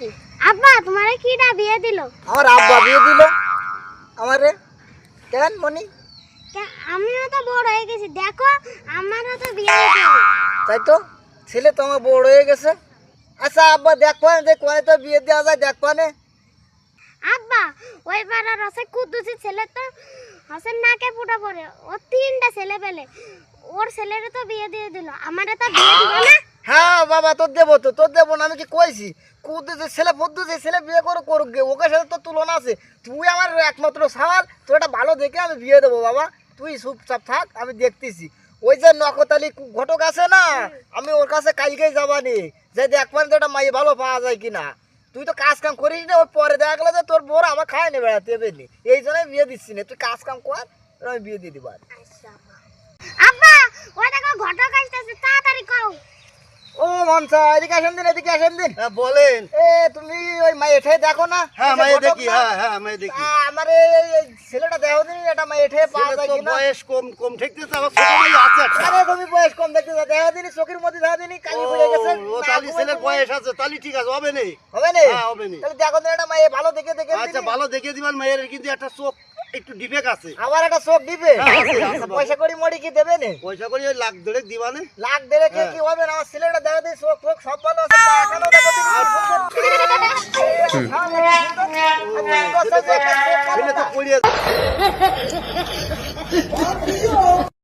নাকি? আব্বা তোমারে কিডা বিয়ে দিল? আমার আব্বা বিয়ে দিল আমারে। কেন মনি? আমিও তো বড় হয়ে গেছি, দেখো আমারও তো বিয়ে দিতে হবে। তাই তো, ছেলে তো আমার বড় হয়ে গেছে। আচ্ছা আব্বা দেখবো যে কোনে তো বিয়ে দেওয়া যায়, দেখবো না। আব্বা ওই পাড়ার আছে কুদ্দুসি ছেলে তো আছে নাকে ফুটা পড়ে, ও 3টা ছেলে পেলে, ওর ছেলেরে তো বিয়ে দিয়ে দিল, আমারে তো বিয়ে দিবে না? হ্যাঁ বাবা তোর দেবো তো, তোর দেবো না আমি কি কইছি? কুদ্দুসি ছেলে ফুদ্দুসি ছেলে বিয়ে করে করুক গে, ওকে সাথে তো তুলনা আছে। তুই আমার একমাত্র সওয়াল, তোর একটা ভালো দেখে আমি বিয়ে দেবো বাবা। তুই চুপচাপ থাক, আমি দেখতেছি। ওই যে নকতালি ঘটক আছে না, আমি ওর কাছে কালকেই যাবানি, যে দেখবেন তো একটা মাই ভালো পাওয়া যায় কিনা। তুই তো কাজ কাম করিস না, ওর পরে দেখা গেলো যে তোর বোর আমার খায় না বেড়াতে দেবেনি, এই জন্যই বিয়ে দিচ্ছি না। তুই কাজ কাম কর, তোর আমি বিয়ে দিয়ে দিব। আব্বা ওই দেখো ঘটক আসতেছে, তাড়াতাড়ি কও। ও মনসা, এদিকে আসেন দিন, এদিকে আসেন দিন। হ্যাঁ বলেন। এ তুমি ওই মাই এঠে দেখো না? হ্যাঁ এই যে মায়ে ঘটক দেখি, না? হ্যাঁ হ্যাঁ মায়ে দেখি। আমার এই ছেলেটা দেখো দিন, এটা মাই এঠে পাওয়া ছেলের যায় তো কিনা। বয়স কম কম ঠেকতেছে, আমার ছোট ভাই আছে একটা। আরে তুমি বয়স কম দেখতে দেখো দিন, চোখের মধ্যে দেখো দিন কালি পড়ে গেছে। ও তালি ছেলের বয়স আছে, তালি ঠিক আছে, হবে নেই। হবে না? হ্যাঁ হবে নেই। তাহলে দেখো দিন একটা মাই ভালো দেখে দেখে আচ্ছা দিন। ভালো দেখে দিবেন, মায়ের কিন্তু একটা চোখ একটু ডিফেক্ট আছে। আবার একটা চোখ দিবে? হ্যাঁ, আছে, আছে বাবা। পয়সা করি মরি কি দেবে না? পয়সা করে ওই লাখ দেড়েক দিবানে। লাখ দেড়ে কে হ্যাঁ। কি হবে না? আমার ছেলেটা দেখো দিন, চোখ ফোক সব ভালো আছে, পা এখনো দেখো দিন কি সুন্দর। ছেলে তো পড়িয়ে